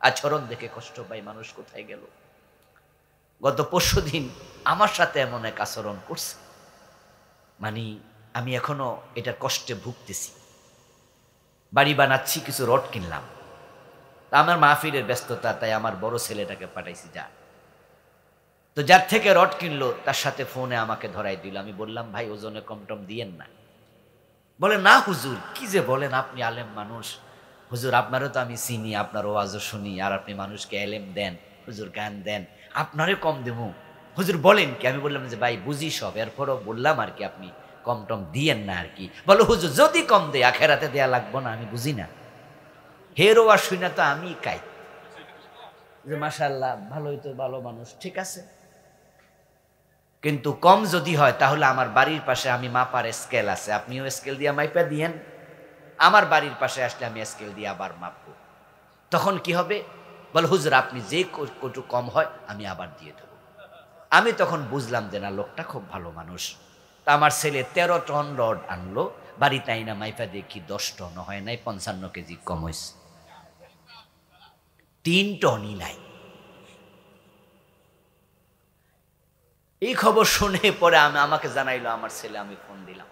আচরণ দেখে কষ্ট পাই, মানুষ কোথায় গেল। গত পরশুদিন আমার সাথে এমন এক আচরণ করছে, মানে আমি এখনো এটার কষ্টে ভুগতেছি। বাড়ি বানাচ্ছি, কিছু রড কিনলাম, আমার মাহফিলের ব্যস্ততা, তাই আমার বড় ছেলেটাকে পাঠাইছি যা। তো যার থেকে রড কিনলো তার সাথে ফোনে আমাকে ধরাই দিল। আমি বললাম ভাই ওজনে কম টম দিয়েন না। বলে না হুজুর, কি যে বলেন, আপনি আলেম মানুষ, হুজুর আপনারও তো আমি চিনি, আপনার ওয়াজও শুনি, আর আপনি মানুষকে এলেম দেন, হুজুর গান দেন, আপনারে কম দেবো হুজুর বলেন কি? আমি বললাম যে ভাই বুঝি সব, এরপরও বললাম আর কি আপনি কম টম দিয়েন না আর কি। বলো হুজুর যদি কম দেয় আখেরাতে দেয়া লাগবো না? আমি বুঝি না, হেরো আর শুই না তো আমি কাই যে মাশাআল্লাহ ভালোই তো, ভালো মানুষ, ঠিক আছে, কিন্তু কম যদি হয় তাহলে আমার বাড়ির পাশে আমি মাপার স্কেল আছে, আপনিও স্কেল দিয়ে মাইপা দিয়েন, আমার বাড়ির পাশে আসলে আমি স্কেল দিয়ে আবার মাপবো, তখন কি হবে? বল হুজুর আপনি যে কটু কম হয় আমি আবার দিয়ে দেবো। আমি তখন বুঝলাম যে না, লোকটা খুব ভালো মানুষ। তা আমার ছেলে 13 টন রড আনলো, বাড়িতে আইনা মাইপা দেখি 10 টন হয় নাই, 55 কেজি কম হয়েছে, 3 টনই নাই। এই খবর শুনে পরে আমাকে জানাইলো আমার ছেলে, আমি ফোন দিলাম,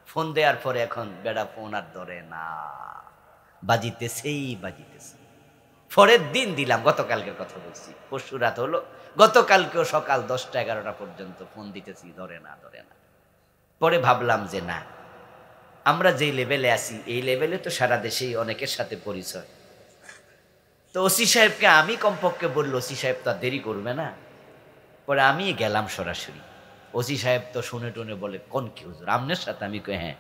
ফোন দেওয়ার পরে এখন বেড়া ফোন আর ধরে না, বাজিতেছেই বাজিতেছে। পরের দিন দিলাম, গতকালকের কথা বলছি, পরশু রাত হলো, গতকালকেও সকাল 10টা-11টা পর্যন্ত ফোন দিতেছি, ধরে না ধরে না। পরে ভাবলাম যে না, আমরা যেই লেভেলে আছি এই লেভেলে তো সারা দেশেই অনেকের সাথে পরিচয়। তো ওসি সাহেবকে আমি কমপক্ষে বললো, ওসি সাহেব তো আর দেরি করবে না। পরে আমি গেলাম সরাসরি, ওসি সাহেব তো শুনে টুনে বলে কোন কি হুজুর আমনের সাথে? আমি কই হ্যাঁ।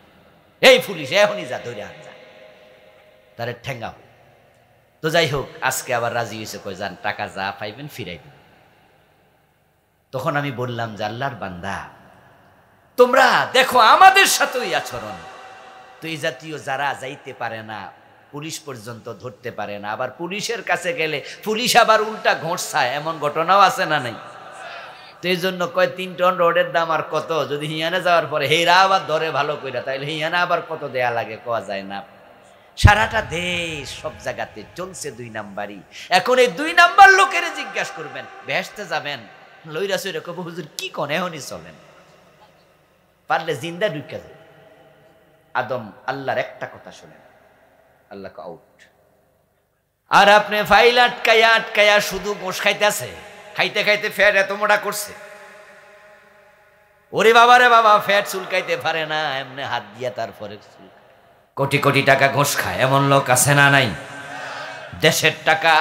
এই পুলিশ এখনই যা, ধরে আন যা, তারে ঠেঙ্গাও। তো যাই হোক, আজকে আবার রাজি হয়েছে, কই যান, টাকা যা পাইবেন ফিরাই দিন। তখন আমি বললাম যে আল্লাহর বান্দা, তোমরা দেখো আমাদের সাথেই আচরণ, তো এই জাতীয় যারা যাইতে পারে না, পুলিশ পর্যন্ত ধরতে পারে না, আবার পুলিশের কাছে গেলে পুলিশ আবার উল্টা ঘোষায়, এমন ঘটনাও আছে না নাই? তো এই জন্য কয় 3 টন রোডের দাম আর কত, যদি হিয়ানে যাওয়ার পরে হেরা আবার ধরে ভালো কইরা, তাইলে হিয়ানে আবার কত দেয়া লাগে কোয়া যায় না। সারাটা দেশ সব জায়গাতে চলছে 2 নাম্বারই। এখন এই 2 নাম্বার লোকের জিজ্ঞাসা করবেন বেহেশতে যাবেন, লইরা সইরা কব হুজুর কি কোন, এখনই চলেন, পারলে জিন্দা ঢুকে যায়। আদম আল্লাহর একটা কথা শুনেন, আল্লাহ আউট। আর আপনি ফাইল আটকায়া আটকায়া শুধু গোশ খাইতেছে, খাইতে খাইতে ফ্যাট এত মোটা করছে, ওরে বাবা রে বাবা, ফ্যাট চুলকাইতে পারে না, এমনি হাত দিয়া তারপরে কোটি কোটি টাকা ঘোষ খায়, এমন লোক আছে না নাই? দেশের টাকা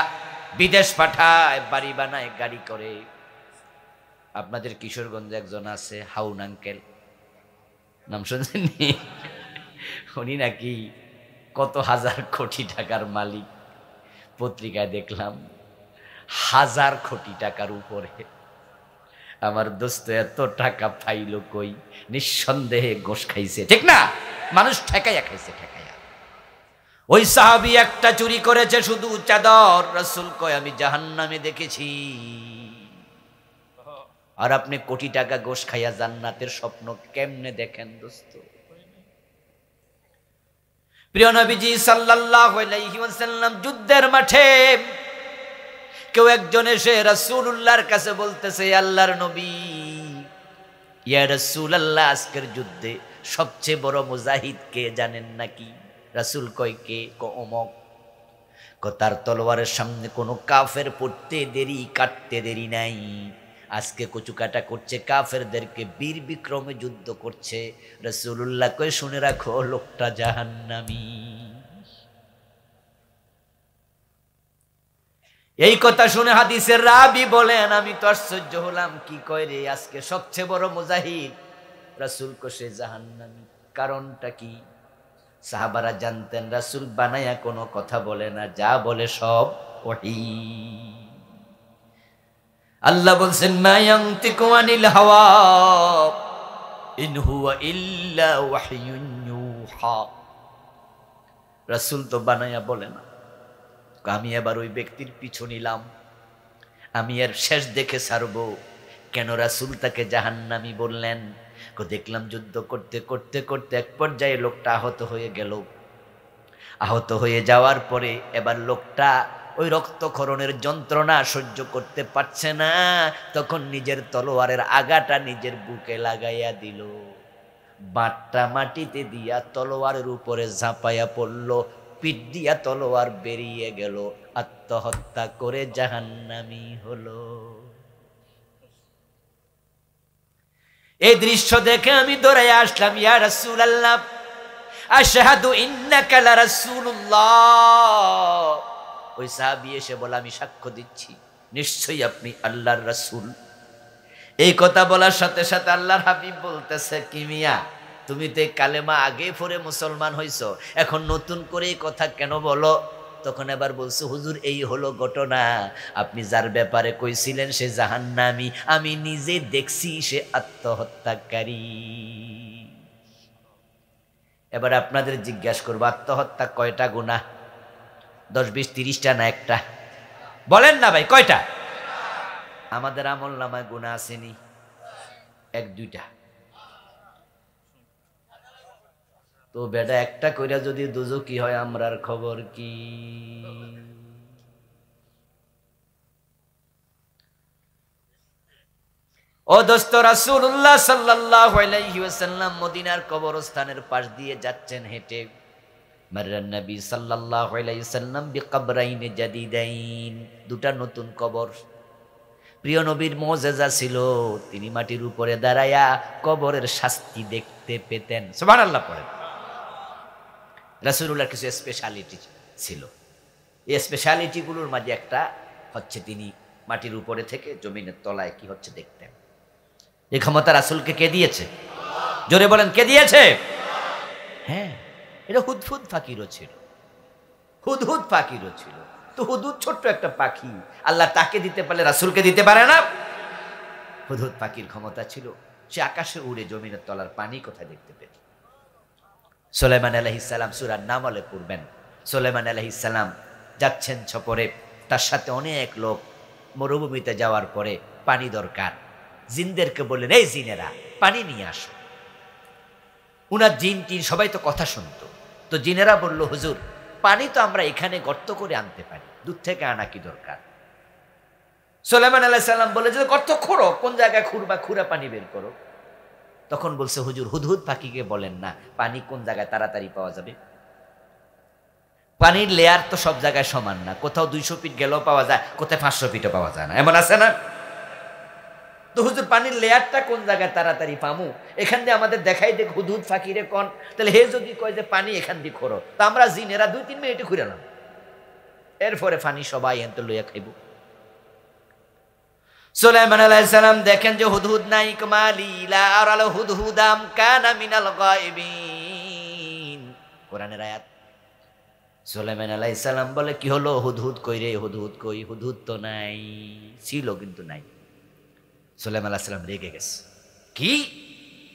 বিদেশ পাঠায়, বাড়ি বানায়, গাড়ি করে। আপনাদের কিশোরগঞ্জে একজন আছে হাউন আঙ্কেল, নাম শুনছেন? উনি নাকি কত হাজার কোটি টাকার মালিক, পত্রিকায় দেখলাম 1000 কোটি টাকার উপরে। আমার দোস্ত এত টাকা পাইল কই? নিঃসন্দেহে গোশ খাইছে, ঠিক না? মানুষ ঠেকাইয়া খাইছে, ঠেকাইয়া। ওই সাহাবী একটা চুরি করেছে শুধু চাদর, রাসূল কয় আমি জাহান্নামে দেখেছি। আর আপনি কোটি টাকা গোশ খাইয়া জান্নাতের স্বপ্ন কেমনে দেখেন দোস্ত? প্রিয় নবীজি সাল্লাল্লাহু আলাইহি ওয়াসাল্লাম যুদ্ধের মাঠে কেউ একজন এসে রাসূলুল্লাহর কাছে বলতেছে, আল্লাহর নবী, ইয়া রাসূলুল্লাহ, আজকের যুদ্ধে সবচেয়ে বড় মুজাহিদ কে জানেন নাকি? রাসূল কয় কে? অমক। তার তলোয়ারের সামনে কোনো কাফের পড়তে দেরি, কাটতে দেরি নাই, আজকে কচুকাটা করছে, কাফেরদেরকে বীর বিক্রমে যুদ্ধ করছে। রাসূলুল্লাহ কয় শুনে রাখো, লোকটা জাহান্নামী। এই কথা শুনে হাদিসের রাবি বলেন, আমি তো আশ্চর্য হলাম, কি কয় রে, আজকে সবচেয়ে বড় মুজাহিদ, রাসূল কয় সে জাহান্নামী। কারণটা কি? সাহাবারা জানতেন রাসূল বানায়া কোনো কথা বলে না, যা বলে সব ওহী। আল্লাহ বলছেন মা ইয়ানতিকু আনিল হাওয়া ইন হুয়া ইল্লা ওয়াহয়ুন ইউহা। রাসূল তো বানায়া বলে না। আমি এবার ওই ব্যক্তির পিছু নিলাম, আমি এর শেষ দেখে ছাড়বো। কেন রাসূল তাকে জাহান্নামী বললেন? দেখলাম যুদ্ধ করতে করতে করতে এক পর্যায়ে লোকটা আহত হয়ে গেল। আহত হয়ে যাওয়ার পরে এবার লোকটা ওই রক্তক্ষরণের যন্ত্রণা সহ্য করতে পারছে না, তখন নিজের তলোয়ারের আগাটা নিজের বুকে লাগাইয়া দিল, বাঁটটা মাটিতে দিয়া তলোয়ারের উপরে ঝাঁপাইয়া পড়ল, পিঠ দিয়া তলোয়ার বেরিয়ে গেল, আত্মহত্যা করে জাহান্নামী হলো। এই দৃশ্য দেখে আমি দৌড়াইয়া আসলাম, ইয়া রাসূলুল্লাহ আশহাদু ইন্নাকা লা রাসূলুল্লাহ। ওই সাহাবী এসে বলে, আমি সাক্ষ্য দিচ্ছি নিশ্চয়ই আপনি আল্লাহর রাসূল। এই কথা বলার সাথে সাথে আল্লাহর হাবিব বলতেছে, কি মিয়া তুমি তো কালেমা আগে পড়ে মুসলমান হইছো, এখন নতুন করে এই কথা কেন বলো? তখন এবার বলছে, হুজুর এই হলো ঘটনা, আপনি যার ব্যাপারে কইছিলেন সে জাহান্নামী, আমি নিজে দেখছি সে আত্মহত্যাকারী। এবার আপনাদের জিজ্ঞাসা করবো, আত্মহত্যা কয়টা গুনাহ? 10, 20, 30টা না একটা? বলেন না ভাই, কয়টা? আমাদের আমল নামায় গুনাহ আসেনি? 1-2টা। তো বেটা একটা কইরা যদি দুজকি হয়, আমরার খবর কি? ও দোস্ত, রাসূলুল্লাহ সাল্লাল্লাহু আলাইহি ওয়াসাল্লাম মদিনার কবরস্থানের পাশ দিয়ে যাচ্ছেন হেঁটে। মাররান নবী সাল্লাল্লাহু আলাইহি ওয়াসাল্লাম বিকবরাইন জাদিদাইন, দুটা নতুন কবর। প্রিয় নবীর মুজিজা ছিল, তিনি মাটির উপরে দাঁড়ায়া কবরের শাস্তি দেখতে পেতেন। সুবহানাল্লাহ পড়েন। রাসূলুল্লাহর কিছু স্পেশালিটি ছিল, এই স্পেশালিটিগুলোর মাঝে একটা হচ্ছে তিনি মাটির উপরে থেকে জমিনের তলায় কি হচ্ছে দেখতেন। এই ক্ষমতা রাসূলকে কে দিয়েছে? জোরে বলেন, কে দিয়েছে? হ্যাঁ, এটা হুদহুদ পাখিরও ছিল, হুদহুদ পাখিরও ছিল। তো হুদহুদ ছোট্ট একটা পাখি, আল্লাহ তাকে দিতে পারলে রাসূলকে দিতে পারে না? হুদহুদ পাখির ক্ষমতা ছিল, সে আকাশে উড়ে জমিনের তলার পানি কোথায় দেখতে পেত। সুলাইমান আলাইহিস সালাম সূরা নামলে পড়বেন, সুলাইমান আলাইহিস সালাম যাচ্ছেন সফরে, তার সাথে অনেক লোক। মরুভূমিতে যাওয়ার পরে পানি দরকার, জিনদেরকে বললেন, এই জিনেরা পানি নিয়ে আসো। উনার জিন টিন সবাই তো কথা শুনতো, তো জিনেরা বলল, হুজুর পানি তো আমরা এখানে গর্ত করে আনতে পারি, দূর থেকে আনা কি দরকার? সুলাইমান আলাইহিস সালাম বলে যে গর্ত খোঁড়ো, কোন জায়গায় খুঁড়বা, খুঁড়া পানি বের করো। তখন বলছে, হুজুর হুদহুদ পাখিকে বলেন না পানি কোন জায়গায় তাড়াতাড়ি পাওয়া যাবে। পানির লেয়ার তো সব জায়গায় সমান না, কোথাও 200 ফিট গেলেও পাওয়া যায়, কোথায় 500 ফিটও পাওয়া যায় না, এমন আছে না? তো হুজুর পানির লেয়ারটা কোন জায়গায় তাড়াতাড়ি পামু, এখান দিয়ে আমাদের দেখাই দেখ হুদহুদ ফাকিরে কোন। তাহলে হে যদি কয় যে পানি এখান দিয়ে খোঁড়ো, তো আমরা জিনেরা 2-3 মিনিটে খুঁড়ালাম, এরপরে পানি সবাই এত লইয়া খাইব। সুলাইমান আলাইহিস সালাম দেখেন যে হুদহুদ নাই, কমালি লা আরাল হুদহুদাম কানা মিনাল গায়বিন, কোরআনের আয়াত। সুলাইমান আলাইহিস সালাম বলে, কি হলো, হুদহুদ কই রে, হুদহুদ কই? হুদহুদ তো নাই, ছিল কিন্তু নাই। সুলাইমান আলাইহিস সালাম রেগে গেছে, কি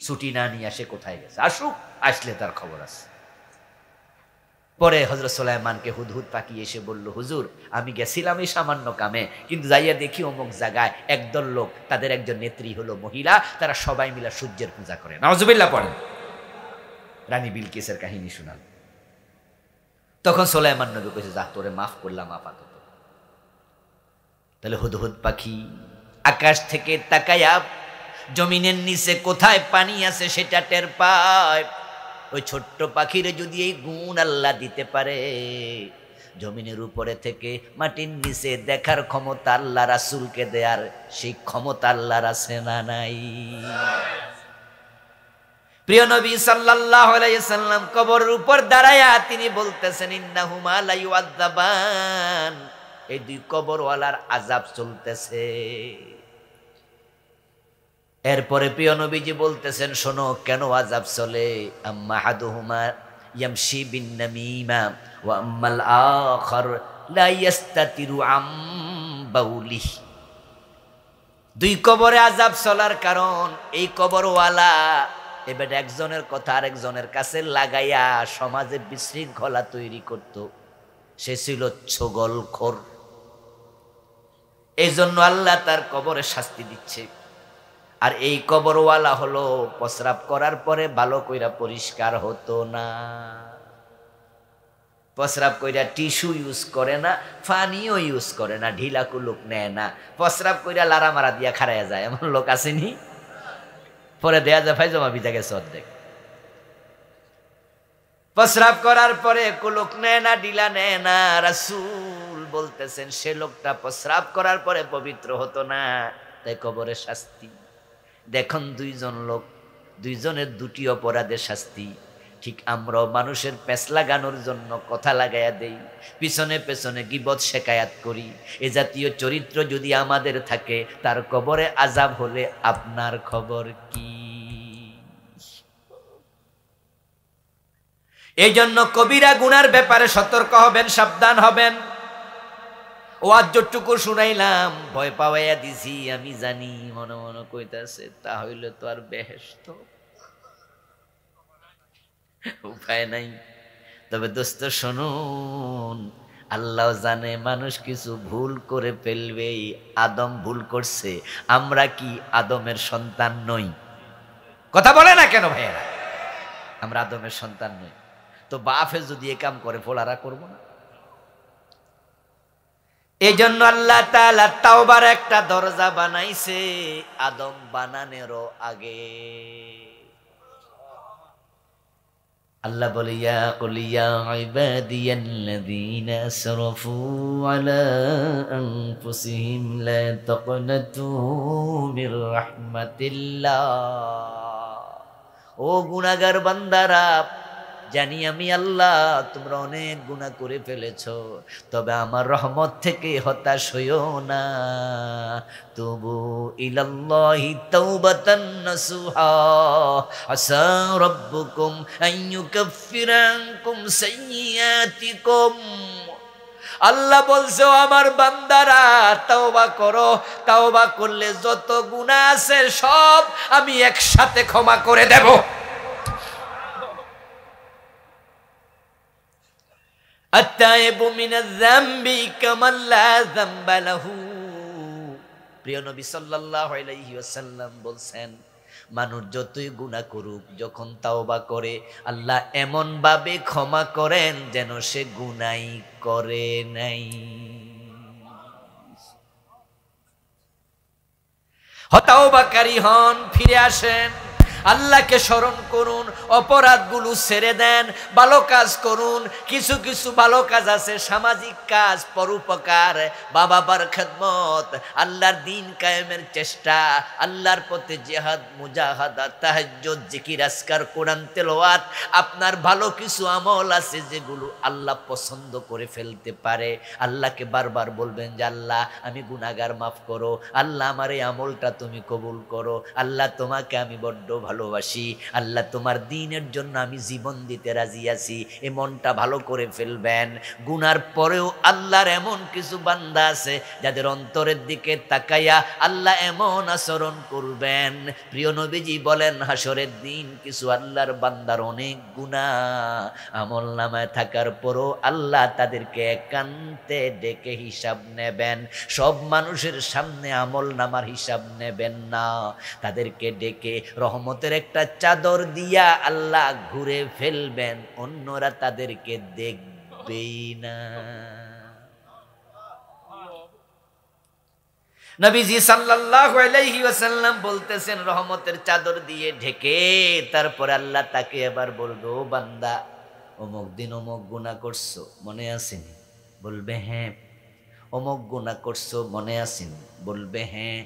ছুটি না নিয়ে আসে কোথায় গেছে, আসুক, আসলে তার খবর আছে। পরে হযরত সুলাইমানকে হুদহুদ পাখি এসে বলল, হুজুর আমি গেছিলাম এই সামান্য কামে, কিন্তু যাইয়া দেখি অমুক জায়গায় একদল লোক, তাদের একজন নেত্রী হলো মহিলা, তারা সবাই মিলে সূর্যের পূজা করে। নাউজুবিল্লাহ পড়েন। রানী বিলকিসের কাহিনী শোনাল। তখন সুলাইমান নবী কইছে, যা তোরে মাফ করলাম আপাতত। তাহলে হুদহুদ পাখি আকাশ থেকে তাকায়া জমিনের নিচে কোথায় পানি আছে সেটা টের পায়। ওই ছোট্ট পাখিরে যদি এই গুণ আল্লাহ দিতে পারে, জমিনের উপরে থেকে মাটির নিচে দেখার ক্ষমতা আল্লাহ রাসূলকে দেয়ার সেই ক্ষমতা আল্লাহর আছে না নাই? প্রিয় নবী সাল্লাল্লাহু আলাইহি সাল্লাম কবরের উপর দাঁড়ায়া তিনি বলতেছেন, ইন্নাহুমা লা ইউআযাবান, এই দুই কবরওয়ালার আযাব চলতেছে। এরপরে প্রিয় নবীজি বলতেছেন, শোনো কেন আযাব চলে। আম্মা আহাদুহুমা ইয়ামশি বিন নামিমা ওয়া আম্মাল আখার লা ইস্তাতিরু আম বাউলিহি। দুই কবরে আযাব চলার কারণ, এই কবরওয়ালা এবার একজনের কথা আরেকজনের কাছে লাগাইয়া সমাজে বিশৃঙ্খলা তৈরি করত, সে ছিল ছোগলখোর। এই জন্য আল্লাহ তার কবরে শাস্তি দিচ্ছে। আর এই কবরওয়ালা হলো প্রস্রাব করার পরে ভালো কইরা পরিষ্কার হতো না, প্রস্রাব কইরা টিস্যু ইউজ করে না, পানিও ইউজ করে না, ঢিলা কুলুক নেয় না, প্রস্রাব কইরা লারা মারা দিয়া খারাইয়া যায়, এমন লোক আসেনি? পরে দেয়া যায় ফাইজমা ভিজা গেছে অর্ধেক। প্রস্রাব করার পরে কুলুক নেয় না, ঢিলা নেয় না। রাসূল বলতেছেন সে লোকটা প্রস্রাব করার পরে পবিত্র হতো না, তাই কবরে শাস্তি। দেখুন দুইজন লোক, দুইজনের দুটি অপরাধের শাস্তি। ঠিক আমরাও মানুষের পেছ লাগানোর জন্য কথা লাগাইয়া দেই, পিছনে পেছনে গীবত শেকায়াত করি। এ জাতীয় চরিত্র যদি আমাদের থাকে, তার কবরে আযাব হলে আপনার খবর কি? এই জন্য কবিরা গুনার ব্যাপারে সতর্ক হবেন, সাবধান হবেন। ওয়াজ যতটুকু শুনাইলাম ভয় পাওয়াইয়া দিছি, আমি জানি মনে মনে কইতাছে তা হইলে তো আর বেহেশত, উপায় নাই। তবে দোস্ত শুনুন, আল্লাহ জানে মানুষ কিছু ভুল করে ফেলবে। আদম ভুল করছে, আমরা কি আদমের সন্তান নই? কথা বলে না কেন ভাইয়েরা? আমরা আদমের সন্তান নই, তো বাপে যদি এ কাম করে ফোলারা করবো না? এই জন্য আল্লাহ তাআলা তাওবার একটা দরজা বানাইছে আদম বানানেরও আগে। আল্লাহ বলে ইয়া কুল ইয়া ইবাদিয়াল্লাযীনা আসরাফু আলা আনফুসিহিম লা তাকনাতু মির রাহমাতিল্লাহ। ও গুনাহগার বান্দারা, জানি আমি আল্লাহ তোমরা অনেক গুনাহ করে ফেলেছো, তবে আমার রহমত থেকে হতাশ হইও না। তুবু ইলাল্লাহি তাওবাতান নাসুহা আসা রাব্বুকুম আন ইউকাফফিরা আনকুম সাইয়্যাতিকুম। আল্লাহ বলছে আমার বান্দারা তাওবা করো, তাওবা করলে যত গুনাহ আছে সব আমি একসাথে ক্ষমা করে দেব। আত্তাইবু মিনাজ যামবি কামান লা যামবা লাহু। প্রিয় নবী সাল্লাল্লাহু আলাইহি ওয়াসাল্লাম বলছেন, মানুষ যতই গুনাহ করুক, যখন তাওবা করে আল্লাহ এমন ভাবে ক্ষমা করেন যেন সে গুনাহই করে নাই। তাওবাকারী হন, ফিরে আসেন, আল্লাহকে স্মরণ করুন, অপরাধগুলো ছেড়ে দেন, ভালো কাজ করুন। কিছু কিছু ভালো কাজ আছে, সামাজিক কাজ, পরোপকার, বাবা বার খেদমত, আল্লাহর দ্বীন কায়েমের চেষ্টা, আল্লাহর পথে জিহাদ, মুজাহাদা, তাহাজ্জুদ, জিকির, আজকার, কোরআন তেলাওয়াত। আপনার ভালো কিছু আমল আছে যেগুলো আল্লাহ পছন্দ করে ফেলতে পারে। আল্লাহকে বারবার বলবেন যে আল্লাহ আমি গুনাহগার, মাফ করো। আল্লাহ আমার এই আমলটা তুমি কবুল করো। আল্লাহ তোমাকে আমি বড্ড ভালোবাসি। আল্লাহ তোমার দ্বীনের জন্য আমি জীবন দিতে রাজি আছি। এই মনটা ভালো করে ফেলবেন। গুনার পরেও আল্লাহর এমন কিছু বান্দা আছে যাদের অন্তরের দিকে তাকাইয়া আল্লাহ এমন আচরণ করবেন। প্রিয় নবীজি বলেন হাসরের দিন কিছু আল্লাহর বান্দার অনেক গুনাহ আমল নামায় থাকার পরও আল্লাহ তাদেরকে একান্তে ডেকে হিসাব নেবেন। সব মানুষের সামনে আমল নামার হিসাব নেবেন না, তাদেরকে ডেকে রহমতের একটা চাদর দিয়া আল্লাহ ঘুরে ফেলবেন, অন্যরা তাদেরকে দেখবেই না। নবীজি সাল্লাল্লাহু আলাইহি ওয়াসাল্লাম বলতেছেন রহমতের চাদর দিয়ে ঢেকে তারপর আল্লাহ তাকে এবার বলবে, ও বান্দা অমুক দিন অমুক গুনাহ করছো, মনে আসেনি? বলবে হ্যাঁ। অমুক গুনাহ করছো, মনে আসেনি? বলবে হ্যাঁ।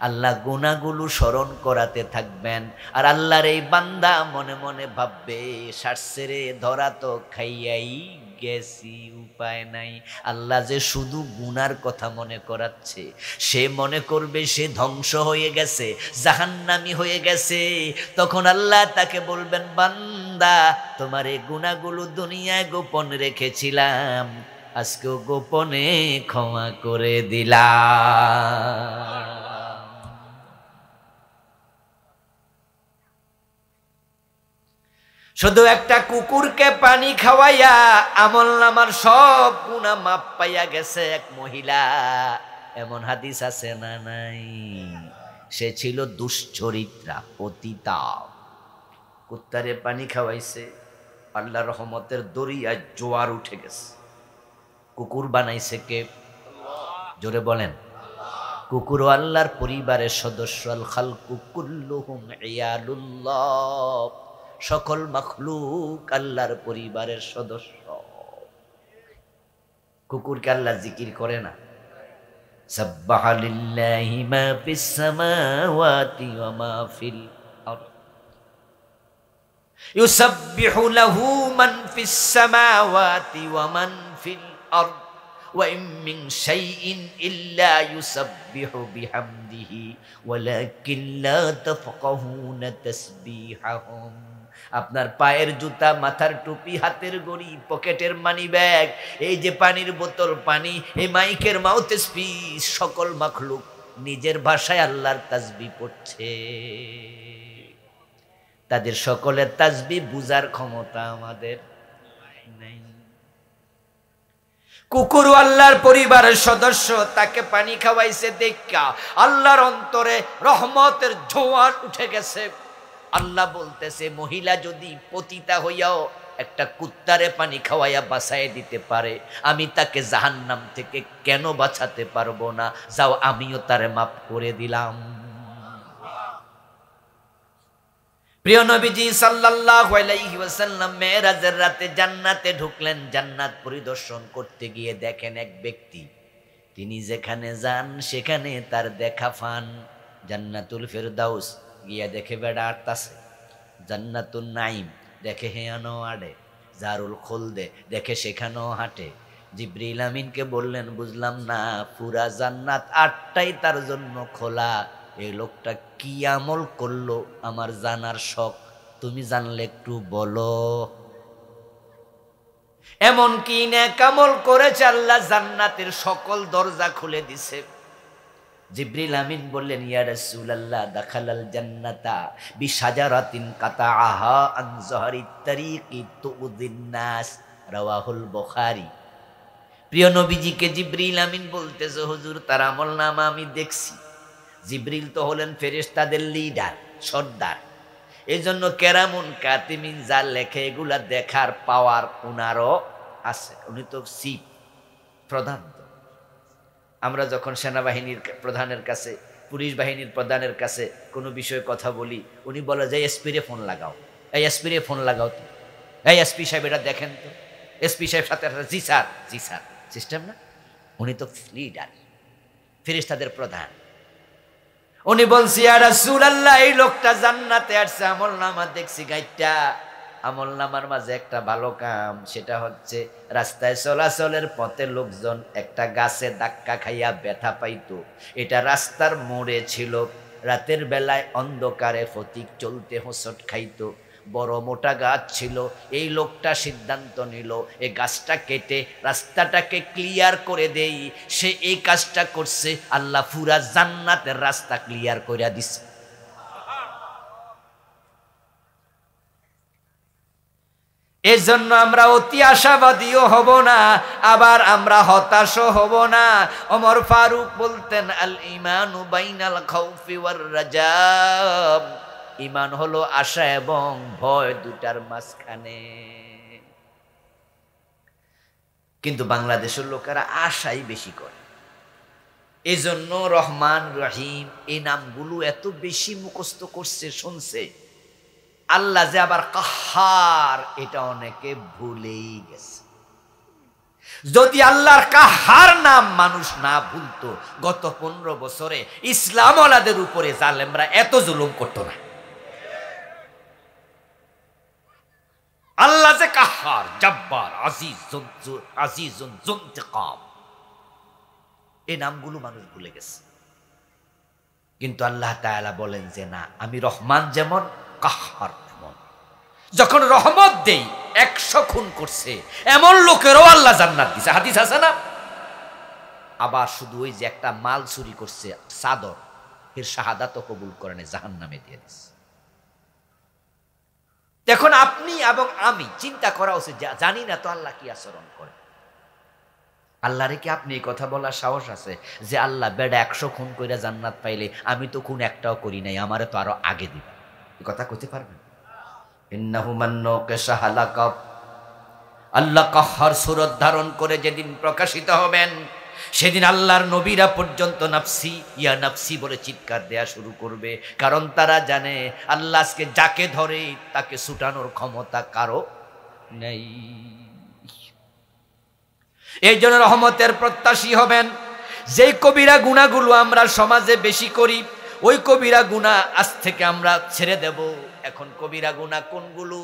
আল্লাহ গুনাহগুলো স্মরণ করাতে থাকবেন, আর আল্লাহর এই বান্দা মনে মনে ভাববে শার্সেরে ধরা তো খাইয়াই গেছি, উপায় নাই। আল্লাহ যে শুধু গুনার কথা মনে করাচ্ছে, সে মনে করবে সে ধ্বংস হয়ে গেছে, জাহান্নামী হয়ে গেছে। তখন আল্লাহ তাকে বলবেন, বান্দা তোমার এই গুনাহগুলো দুনিয়ায় গোপন রেখেছিলাম, আজকেও গোপনে ক্ষমা করে দিলাম। শুধু একটা কুকুরকে পানি খাওয়াইয়া আমলনামার সব গুনাহ মাপ পাইয়া গেছে এক মহিলা। এমন হাদিস আছে না নাই? সে ছিল দুশ্চরিত্রা, পতিতা। কুত্তারে পানি খাওয়াইছে, আল্লাহর রহমতের দরিয়ায় জোয়ার উঠে গেছে। কুকুর বানাইছে কে? জোরে বলেন। কুকুর আল্লাহর পরিবারের সদস্য। আল খালকু কুল্লুহুম ইয়ালুল্লাহ, সকল মাখলুক আল্লাহর পরিবারের সদস্য। কুকুরকে আল্লাহ জিকির করে না? সাব্বাহা লিল্লাহি মা ফিস সামাওয়াতি ওয়া মা ফিল আরদ, ইউসাব্বিহু লাহু মান ফিস সামাওয়াতি ওয়া মান ফিল আরদ ওয়া ইন মিন শাইইন ইল্লা ইউসাব্বিহু বিহামদিহি ওয়ালাকিন লা তাফকাহুনা তাসবিহাহুম। আপনার পায়ের জুতা, মাথার টুপি, হাতের ঘড়ি, পকেটের মানি ব্যাগ, এই যে পানির বোতল, পানি, এই মাইকের মাউথপিস, সকল মাখলুক নিজের ভাষায় আল্লাহর তাসবিহ পড়ছে। তাদের সকলের তাসবিহ বুঝার ক্ষমতা আমাদের নাই। কুকুর আল্লাহর পরিবারের সদস্য, তাকে পানি খাওয়াইছে দেখা আল্লাহর অন্তরে রহমতের জোয়ার উঠে গেছে। আল্লাহ বলতেছে, মহিলা যদি পতিতা হইয়াও একটা কুত্তারে পানি খাওয়াইয়া বাঁচাইয়া দিতে পারে, আমি তাকে জাহান্নাম থেকে কেন বাঁচাতে পারবো না? যাও, আমিও তারে মাফ করে দিলাম। প্রিয় নবীজি সাল্লাল্লাহু আলাইহি ওয়াসাল্লাম মেরাজের রাতে জান্নাতে ঢুকলেন। জান্নাত পরিদর্শন করতে গিয়ে দেখেন এক ব্যক্তি, তিনি যেখানে যান সেখানে তার দেখা পান। জান্নাতুল ফেরদাউস গিয়া দেখে বেড়া আটতাছে, জান্নাতুন নাইম দেখে হেয়ানো আড়ে, জারুল খুলদে দেখে সেখানেও হাঁটে। জিবরিল আমিনকে বললেন, বুঝলাম না, পুরা জান্নাত আটটাই তার জন্য খোলা, এই লোকটা কি আমল করলো আমার জানার শখ, তুমি জানলে একটু বলো। এমন কি নেক আমল করেছে আল্লাহ জান্নাতের সকল দরজা খুলে দিছে। জিবরিল আমিন বললেন, ইয়া রাসূলুল্লাহ, দাখালাল জান্নাতা বিশাজারাতিন কাতাআহা আন যাহরিত তারিকি তুযিন নাস, রাওয়াহুল বুখারী। প্রিয় নবীজিকে জিবরিল আমিন বলতেছে, হুজুর তার আমলনামা আমি দেখছি। জিবরিল তো হলেন ফেরেশতাদের লিডার, সর্দার, এই জন্য কেরামুন কাতিমিন যা লেখে এগুলা দেখার পাওয়ার উনারও আছে। উনি তো চিফ, প্রধান। আমরা যখন সেনাবাহিনীর প্রধানের কাছে, পুলিশ বাহিনীর প্রধানের কাছে কোনো বিষয়ে কথা বলি, উনি বলে যে এসপিরে ফোন লাগাও, এই এসপিরে ফোন লাগাও তো, এই এসপি সাহেব এটা দেখেন তো, এসপি সাহেব সাথে জি স্যার, জি স্যার, সিস্টেম না? উনি তো লিডার, ফেরেশতাদের প্রধান। উনি বলছি, ইয়া রাসূলুল্লাহ, এই লোকটা জান্নাতে আসছে, আমলনামা দেখছি গাইটা, আমলনামার মাঝে একটা ভালো কাম, সেটা হচ্ছে রাস্তায় চলাচলের পথে লোকজন একটা গাছে ধাক্কা খাইয়া ব্যথা পাইতো, এটা রাস্তার মোড়ে ছিল, রাতের বেলায় অন্ধকারে ফতিক চলতে হোঁচট খাইতো, বড় মোটা গাছ ছিল। এই লোকটা সিদ্ধান্ত নিল এই গাছটা কেটে রাস্তাটাকে ক্লিয়ার করে দেই। সে এই কাজটা করছে, আল্লাহ পুরা জান্নাতের রাস্তা ক্লিয়ার করে দিছে। এই জন্য আমরা অতি আশাবাদীও হব না, আবার আমরা হতাশও হব না। ওমর ফারুক বলতেন, আল ঈমানু বাইনাল খাউফি ওয়ার রাজা, ঈমান হলো আশা এবং ভয় দুটার মাঝখানে। কিন্তু বাংলাদেশের লোকেরা আশাই বেশি করে, এই জন্য রহমান রহিম এই নামগুলো এত বেশি মুখস্থ করছে, শুনছে। আল্লাহ যে আবার কাহার, এটা অনেকে ভুলেই গেছে। যদি আল্লাহর কাহার নাম মানুষ না ভুলতো, গত 15 বছরে ইসলাম ওয়ালাদের উপরে জালেমরা এত জুলুম করতো না। আল্লাহ যে কাহার, জব্বার, আজিজুন যুনতিকাম, এই নামগুলো মানুষ ভুলে গেছে। কিন্তু আল্লাহ তাআলা বলেন যে না, আমি রহমান যেমন কাহার তেমন। যখন রহমত দেই 100 খুন করছে এমন লোকেরও আল্লাহ জান্নাত দিছে, হাদিস আছে না? আবার শুধু ওই যে একটা মাল চুরি করছে চাদর, এর শাহাদাতও কবুল করেন, জাহান্নামে দিয়ে দিছে। দেখুন, আপনি এবং আমি চিন্তা করা উচিত, জানি না তো আল্লাহ কি আচরণ করে। আল্লাহরে কি আপনি এই কথা বলার সাহস আছে যে আল্লাহ বেডা 100 খুন কইরা জান্নাত পাইলে, আমি তো খুন একটাও করি নাই, আমারে তো আরো আগে দিবে, এই কথা কইতে পারবেন? ইন্নাহু মান নাকাশা হালাকা আল্লাহ কাহ্হার সূরত ধারণ করে যেদিন প্রকাশিত হবেন, সেদিন আল্লাহর নবীরা পর্যন্ত নাফসি ইয়া নাফসি বলে চিৎকার দেয়া শুরু করবে। কারণ তারা জানে আল্লাহ আজকে যাকে ধরে তাকে ছুটানোর ক্ষমতা কারো নেই। এই জন্য রহমতের প্রত্যাশী হবেন। যেই কবিরা গুনাহগুলো আমরা সমাজে বেশি করি, ওই কবিরা গুনাহ আজ থেকে আমরা ছেড়ে দেব। এখন কবিরা গুনাহ কোনগুলো?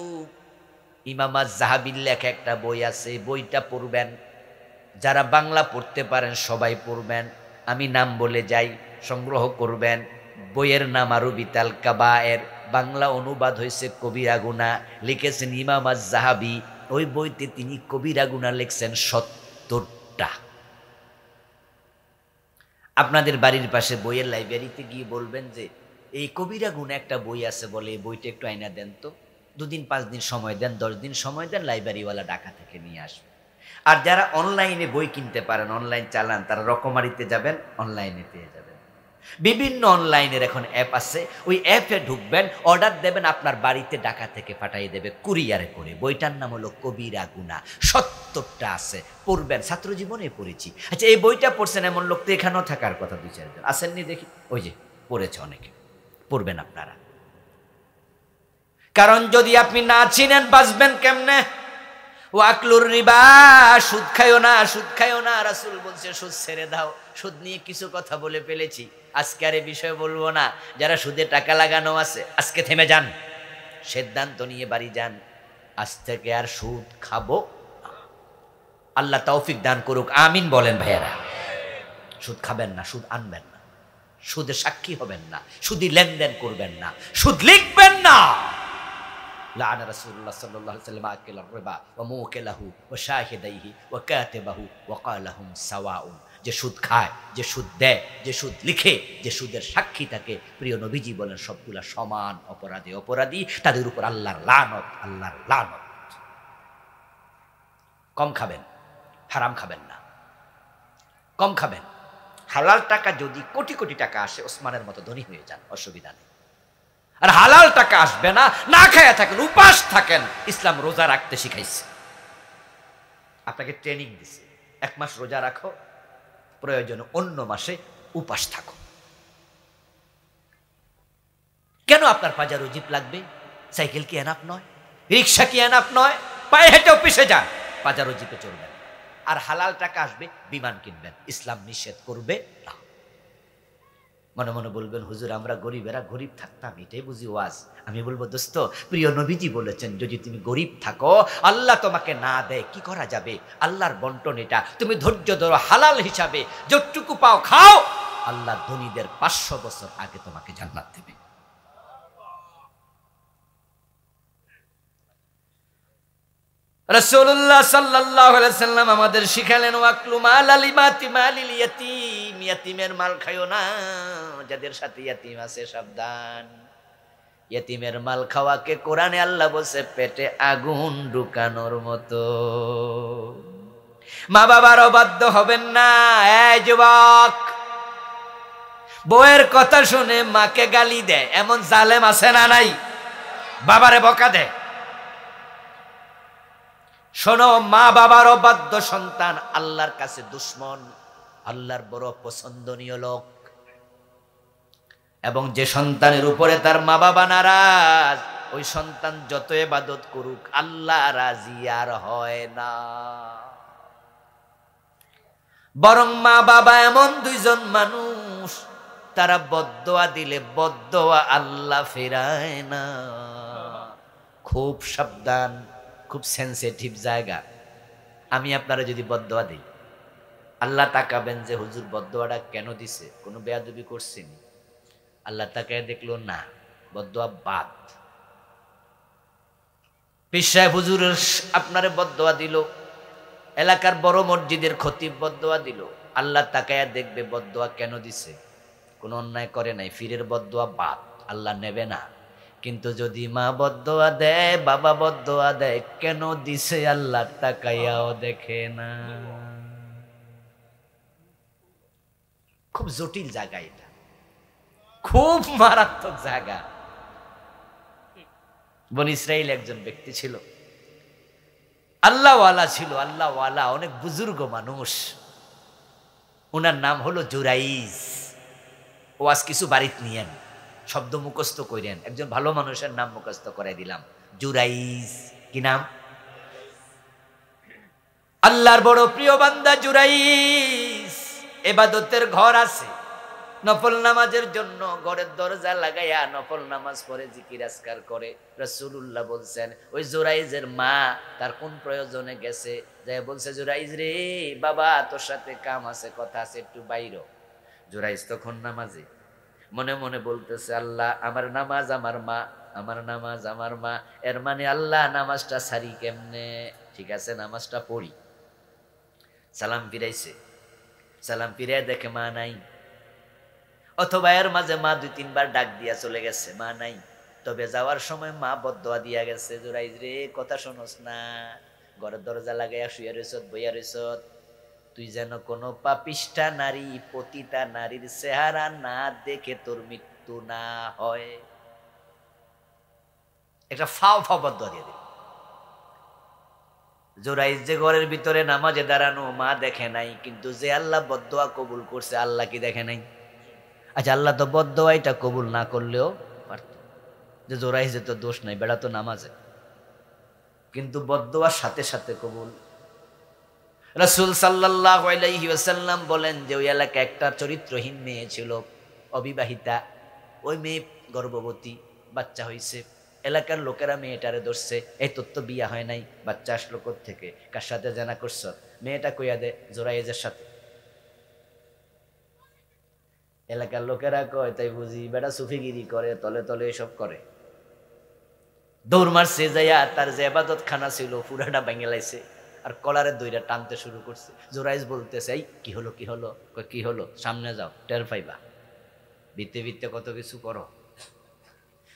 ইমাম আয-যাহাবীর লেখা একটা বই আছে, বইটা পড়বেন। যারা বাংলা পড়তে পারেন সবাই পড়বেন, আমি নাম বলে যাই, সংগ্রহ করবেন। বইয়ের নাম আরবিতে আল কাবায়ের, বাংলা অনুবাদ হয়েছে কবিরা গুনাহ, লিখেছেন ইমাম আয-যাহাবী। ওই বইতে তিনি কবিরা গুনাহ লিখছেন ৭০টা। আপনাদের বাড়ির পাশে বইয়ের লাইব্রেরিতে গিয়ে বলবেন যে এই কবিরা গুনাহ একটা বই আছে, বলে এই বইটা একটু আইনা দেন তো। 2 দিন 5 দিন সময় দেন, 10 দিন সময় দেন, লাইব্রেরিওয়ালা ঢাকা থেকে নিয়ে আসবে। আর যারা অনলাইনে বই কিনতে পারেন, অনলাইন চালান, তারা রকমারিতে যাবেন, অনলাইনে পেয়ে যাবেন। বিভিন্ন অনলাইনের এখন অ্যাপ আছে, ওই অ্যাপে ঢুকবেন, অর্ডার দেবেন, আপনার বাড়িতে ঢাকা থেকে পাঠিয়ে দেবে কুরিয়ারে করে। বইটার নাম হলো কবিরা গুনাহ, ৭০টা আছে, পড়বেন। ছাত্র জীবনে পড়েছি। আচ্ছা, এই বইটা পড়ছেন এমন লোক তো এখানেও থাকার কথা 2-4 জন আসেননি দেখি? ওই যে পড়েছে অনেকে, পড়বেন আপনারা। কারণ যদি আপনি না চিনেন বাঁচবেন কেমনে? ওয়াকলুর রিবা, সুদ খাইও না, সুদ খাইও না। রাসূল বলছে সুদ ছেড়ে দাও। সুদ নিয়ে কিছু কথা বলে ফেলেছি, আজকে আর এই বিষয়ে বলবো না। যারা সুদে টাকা লাগানো আছে, আজকে থেমে যান, সিদ্ধান্ত নিয়ে বাড়ি যান, আজ থেকে আর সুদ খাবো না। আল্লাহ তৌফিক দান করুক, আমিন বলেন ভাইয়েরা। সুদ খাবেন না, সুদ আনবেন না, সুদে সাক্ষী হবেন না, সুদি লেনদেন করবেন না, সুদ লিখবেন না। লাআনা রাসূলুল্লাহ সাল্লাল্লাহু আলাইহি ওয়াসাল্লাম আকিলার রিবা ওয়া মুকিলাহু ওয়া শাহিদাইহি ওয়া কাতিবাহু ওয়া ক্বালাহুম সাওয়াউন। যে সুদ খায়, যে সুদ দেয়, যে সুদ লিখে, যে সুদের সাক্ষী থাকে, প্রিয় নবীজি বলেন সবগুলা সমান অপরাধী, তাদের উপর আল্লাহর লানত, আল্লাহর লানত। কম খাবেন, হারাম খাবেন না, কম খাবেন। হালাল টাকা যদি কোটি কোটি টাকা আসে, ওসমানের মতো ধনী হয়ে যান, অসুবিধা নেই। আর হালাল টাকা আসবে না, না খায়া থাকেন, উপাস থাকেন। ইসলাম রোজা রাখতে শিখাইছে, আপনাকে ট্রেনিং দিছে। 1 মাস রোজা রাখো, প্রয়োজনে অন্য মাসে উপাস থাকো। কেন আপনার পাজার জিপ লাগবে? সাইকেল কি এনাফ নয়? রিক্সা কি এনাফ নয়? পায়ে হেঁটে অফিসে যান, পাজার জিপে চলবেন। আর হালাল টাকা আসবে, বিমান কিনবেন, ইসলাম নিষেধ করবে না। মনে মনে বলবেন হুজুর আমরা গরিবেরা গরিব থাকতাম, এটাই বুঝি ওয়াজ। আমি বলবো দোস্ত, প্রিয় নবীজি বলেছেন যদি তুমি গরিব থাকো, আল্লাহ তোমাকে না দেয়, কি করা যাবে? আল্লাহর বন্টন এটা, তুমি ধৈর্য ধরো, হালাল হিসাবে যতটুকু পাও খাও, আল্লাহ ধনীদের 500 বছর আগে তোমাকে জান্নাত দেবে। রাসূলুল্লাহ সাল্লাল্লাহু আলাইহি ওয়াসাল্লাম আমাদের শিখালেন ওয়াকলু মালাল ইয়াতীম, ইয়াতীমের মাল খায়ো না। যাদের সাথে ইয়াতীম আছে সাবধান। ইয়াতীমের মাল খাওয়াকে কোরআনে আল্লাহ বলছে পেটে আগুন ঢুকানোর মতো। মা বাবার অবাধ্য হবেন না। এই যুবক, বউয়ের কথা শুনে মাকে গালি দেয়, এমন জালেম আছে না নাই? বাবারে বকা দেয়। শোনো, মা বাবার অবাধ্য সন্তান আল্লাহর কাছে দুশ্মন, আল্লাহর বড় পছন্দনীয় লোক। এবং যে সন্তানের উপরে তার মা বাবা নারাজ, ওই সন্তান যত ইবাদত করুক আল্লাহ রাজি আর হয় না। বরং মা বাবা এমন 2 জন মানুষ, তারা বদদোয়া দিলে বদদোয়া আল্লাহ ফেরায় না। খুব সাবধান, খুব সেন্সিটিভ জায়গা। আমি আপনারা যদি বদদোয়া দিই, আল্লাহ তাকাবেন যে হুজুর বদদোয়াটা কেন দিছে, কোনো বেয়াদবি করছেনি? আল্লাহ তাকায় দেখলো না, বদদোয়া বাদ। পীর সাহেব হুজুর আপনারে বদদোয়া দিল, এলাকার বড় মসজিদের খতিব বদদোয়া দিল, আল্লাহ তাকায় দেখবে বদদোয়া কেন দিছে, কোনো অন্যায় করে নাই, ফিরের বদদোয়া বাদ, আল্লাহ নেবে না। কিন্তু যদি মা বদদোয়া দেয়, বাবা বদদোয়া দেয়, কেন দিছে আল্লাহ তাকাইয়াও দেখে না। খুব জটিল জায়গা এটা, খুব মারাত্মক জায়গা। বনী ইসরাইল একজন ব্যক্তি ছিল, আল্লাহওয়ালা ছিল, আল্লাহওয়ালা, অনেক বুজুর্গ মানুষ। ওনার নাম হলো জুরাইজ। ও আজ কিছু বাড়িতে নিয়েন, শব্দ মুখস্থ করেন। একজন ভালো মানুষের নাম মুখস্থ করে দিলাম, জুরাইজ। কি নাম? আল্লাহর বড় প্রিয় বান্দা জুরাইজ। ইবাদতের ঘর আছে, নফল নামাজের জন্য ঘরের দরজা লাগাইয়া নফল নামাজ পড়ে জিকির আজকার করে। রাসূলুল্লাহ বলছেন ওই জুরাইজের মা তার কোন প্রয়োজনে গেছে, যে বলছে জুরাইজ রে বাবা তোর সাথে কাম আছে, কথা আছে, একটু বাইরো। জুরাইজ তখন নামাজে মনে মনে বলতেছে আল্লাহ আমার নামাজ আমার মা, আমার নামাজ আমার মা। এর মানে আল্লাহ নামাজটা সারি কেমনে? ঠিক আছে নামাজটা পড়ি। সালাম ফিরাইছে, সালাম ফিরাই দেখে মা নাই, অথবা এর মাঝে মা 2-3 বার ডাক দিয়া চলে গেছে, মা নাই। তবে যাওয়ার সময় মা বদদোয়া দিয়া গেছে, জুরাইজ রে কথা শোনস না, ঘরের দরজা লাগাইয়া শুয়ে রইছত, বইয়া রইছত, তুই যেন কোনো পাপিষ্ঠা নারী, পতিতা নারীর চেহারা না দেখে তোর মৃত্যু না হয়। একটা ফাও ফাও বদদোয়া দিয়ে দিল। জুরাইজ যে ঘরের ভিতরে নামাজে দাঁড়ানো, মা দেখে নাই, কিন্তু যে আল্লাহ বদদোয়া কবুল করছে আল্লাহ কি দেখে নাই? আচ্ছা আল্লাহ তো বদদোয়া এটা কবুল না করলেও পারত, যে জোরাইজে তো দোষ নাই, বেড়া তো নামাজে, কিন্তু বদদোয়ার সাথে সাথে কবুল। রাসূল সাল্লাল্লাহু আলাইহি ওয়াসাল্লাম বলেন যে ওই এলাকায় একটা চরিত্রহীন মেয়ে ছিল, অবিবাহিতা। ওই মেয়ে গর্ভবতী, বাচ্চা হইছে। এলাকার লোকেরা মেয়েটারে ধরছে, এই তোর তো বিয়া হয় নাই, বাচ্চা আসলো কোত্থেকে, কার সাথে জানা করছ? মেয়েটা কইয়া দে জোরাইজের সাথে। এলাকার লোকেরা কয় তাই বুঝি বেটা সুফিগিরি করে, তলে তলে এসব করে। দৌড় মারছে, যাইয়া তার যে ইবাদত খানা ছিল পুরাটা ভেঙে লাইছে, আর কলারের দইটা টানতে শুরু করছে। জোরাইজ বলতেছে এই কি হলো কি হলো? কয় কি হলো? সামনে যাও টের পাইবা, বিতে বিতে কত কিছু করো।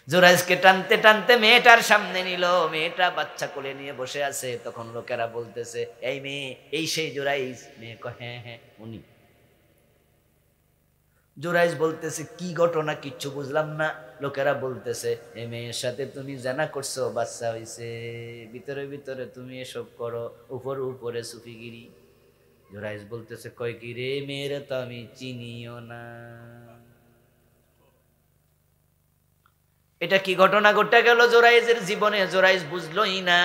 জোরাইজকে টানতে টানতে মেয়েটার সামনে নিল, মেয়েটা বাচ্চা কোলে নিয়ে বসে আছে। তখন লোকেরা বলতেছে এই মেয়ে, এই সেই জোরাইজ? মেয়ে কয় হ্যাঁ হ্যাঁ উনি। জুরাইজ বলতেছে কি ঘটনা, কিচ্ছু বুঝলাম না। লোকেরা বলতেছে এ মেয়ের সাথে তুমি জানা করছো, বাচ্চা হইছে, ভিতরে ভিতরে তুমি এসব করো, উপরে উপরে সুফিগিরি। জুরাইজ বলতেছে কয় কি রে, মেয়েরে তো আমি চিনিও না। এটা কি ঘটনা ঘটে গেল জোরাইজের জীবনে? জোরাইজ বুঝলোই না।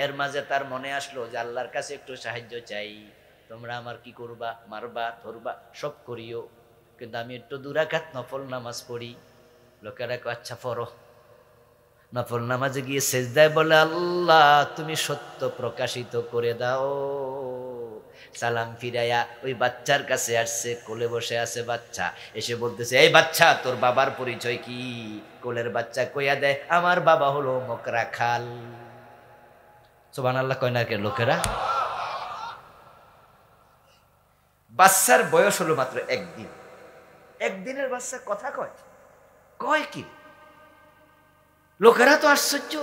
এর মাঝে তার মনে আসলো যে আল্লাহর কাছে একটু সাহায্য চাই, তোমরা আমার কি করবা, মারবা ধরবা সব করিও, কিন্তু আমি একটু 2 রাকাত নফল নামাজ পড়ি। লোকেরা আচ্ছা পড়ো। নফল নামাজে গিয়ে সেজদায় বলে আল্লাহ তুমি সত্য প্রকাশিত করে দাও। সালাম ফিরাইয়া ওই বাচ্চার কাছে আসছে, কোলে বসে আছে বাচ্চা। এসে বলতেছে এই বাচ্চা তোর বাবার পরিচয় কি? কোলের বাচ্চা কইয়া দেয় আমার বাবা হলো মকরা খাল। সুবহানাল্লাহ কয় না কে লোকেরা? বাচ্চার বয়স হলো মাত্র 1 দিন। 1 দিনের বাচ্চা কথা কয়, কয় কি? লোকেরা তো আশ্চর্য,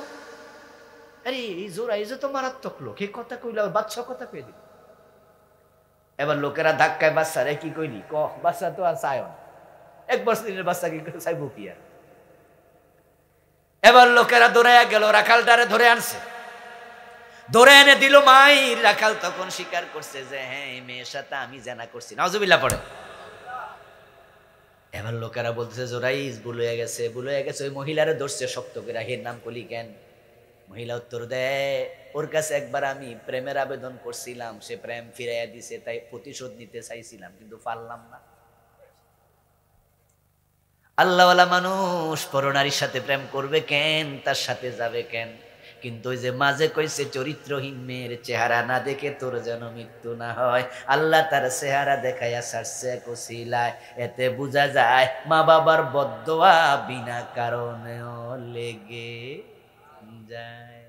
আরে এই জোরাইজ তো মারাত্মক লোক, এই কথা কইলে বাচ্চা কথা কই দিল। এবার লোকেরা ধাক্কায় বাচ্চারে কি কইলি ক, বাচ্চা তো আর চায় না, 1 বছরের বাচ্চা কি চাইব কি আর। এবার লোকেরা দৌড়াইয়া গেল, রাখালটারে ধরে আনছে, ধরে এনে দিল মাই। রাখাল তখন স্বীকার করছে যে হ্যাঁ এই মেয়ের সাথে আমি জানা করছি। নাউজুবিল্লাহ পড়ে। এবার লোকেরা বলতেছে জোরাইজ ভুল হয়ে গেছে, ভুল হয়ে গেছে। ওই মহিলারে ধরছে শক্ত করে, হের নাম কলি কেন? মহিলা উত্তর দেয় ওর কাছে একবার আমি প্রেমের আবেদন করছিলাম, সে প্রেম ফিরাইয়া দিছে, তাই প্রতিশোধ নিতে চাইছিলাম কিন্তু পারলাম না। আল্লাহওয়ালা মানুষ পরনারীর সাথে প্রেম করবে কেন, তার সাথে যাবে কেন? কিন্তু ওই যে মাঝে কইছে চরিত্রহীন মেয়ের চেহারা না দেখে তোর যেন মৃত্যু না হয়, আল্লাহ তার চেহারা দেখাইয়া ছাড়ছে কছিলায়। এতে বোঝা যায় মা বাবার বদদোয়া বিনা কারণেও লেগে যায়।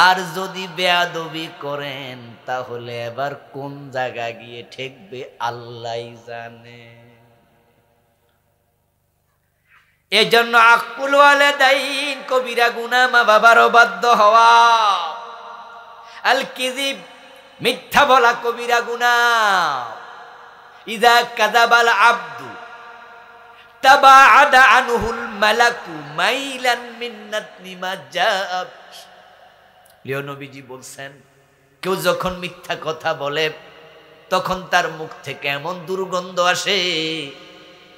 আর যদি বেয়াদবি করেন তাহলে এবার কোন জায়গা গিয়ে ঠেকবে আল্লাহই জানে। এজন্য আকুল ওয়ালিদাইন, কবিরা গুনাহ, মা বাবার অবাধ্য হওয়া। আল কিযিব, মিথ্যা বলা কবিরা গুনাহ। ইযা কাযাবাল আবদু তাবাআদা আনহুল মালাকু মাইলান মিন নাতনি মা জাআ। প্রিয় নবীজি বলছেন, কেউ যখন মিথ্যা কথা বলে তখন তার মুখ থেকে এমন দুর্গন্ধ আসে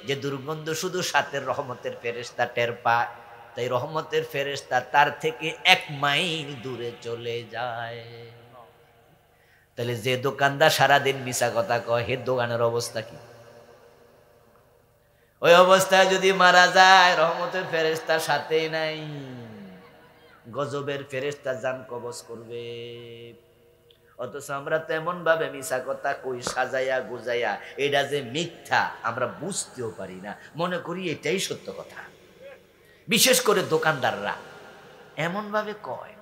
যে দুর্গন্ধ শুধু সাতের রহমতের ফেরেশতা টের পায়। তাই রহমতের ফেরেশতা তার থেকে 1 মাইল দূরে চলে যায়। তাহলে যে দোকানদার সারাদিন মিছা কথা কয়, হে দোকানের অবস্থা কি? ওই অবস্থায় যদি মারা যায়, রহমতের ফেরেশতা সাথেই নাই, গজবের ফেরেশতা জান কবজ করবে। অথচ আমরা তেমন ভাবে মিছা কথা কই, সাজাইয়া গুজাইয়া, এটা যে মিথ্যা আমরা বুঝতেও পারি না, মনে করি এটাই সত্য কথা। বিশেষ করে দোকানদাররা এমন ভাবে কয়,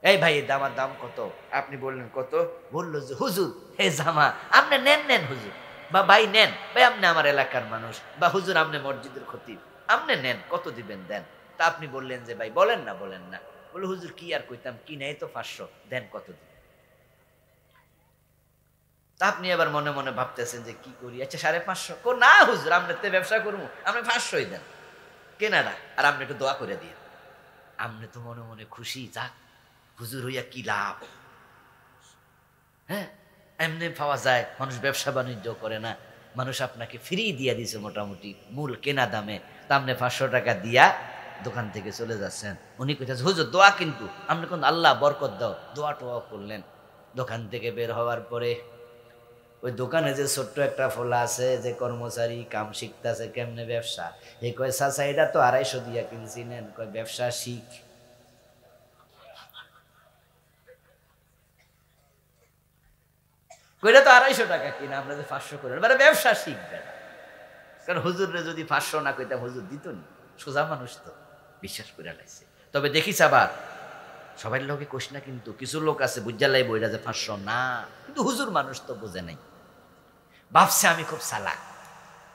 এই ভাই এই জামার দাম কত? আপনি বললেন কত? বললো যে হুজুর হে জামা আপনি নেন নেন হুজুর, বা ভাই নেন, ভাই আপনি আমার এলাকার মানুষ, বা হুজুর আপনি মসজিদের খতিব, আপনি নেন, কত দিবেন দেন। তা আপনি বললেন যে ভাই বলেন না বলেন না। বলে হুজুর কি আর কইতাম, কি নেই তো 500 দেন, কত দিবেন? তা আপনি এবার মনে মনে ভাবতেছেন যে কি করি, আচ্ছা 550। কো না হুজুর আপনি তো ব্যবসা করবো, আপনি 500ই দেন কেনাটা, আর আপনি একটু দোয়া করে দিয়ে। আপনি তো মনে মনে খুশি, যাক হুজুর হইয়া কি লাভ। হ্যাঁ, এমনি পাওয়া যায়, মানুষ ব্যবসা বাণিজ্য করে না, মানুষ আপনাকে ফ্রি দিয়া দিছে মোটামুটি মূল কেনা দামে, তা আপনি 500 টাকা দিয়া দোকান থেকে চলে যাচ্ছেন। উনি কইতেছে হুজুর দোয়া কিন্তু, আপনি কোন আল্লাহ বরকত দাও, দোয়া টোয়া করলেন। দোকান থেকে বের হওয়ার পরে ওই দোকানে যে ছোট্ট একটা ফোলা আছে, যে কর্মচারী কাম শিখতেছে কেমনে ব্যবসা, এই কয় চাচা এটা তো 250 দিয়া কিনছি, নেন। কয় ব্যবসা শিখ। কইটা তো 250 টাকা কিনা, আমরা যে 500 করে, মানে ব্যবসা শিখবে না। কারণ হুজুরে যদি 500 না কইতাম হুজুর দিত নি, সোজা মানুষ তো বিশ্বাস করে লাইছে। তবে দেখিস আবার সবাই লোকে কোশ না, কিন্তু কিছু লোক আছে বুঝা লাইব এটা যে 500 না, কিন্তু হুজুর মানুষ তো বোঝে নাই, ভাবছে আমি খুব চালাক।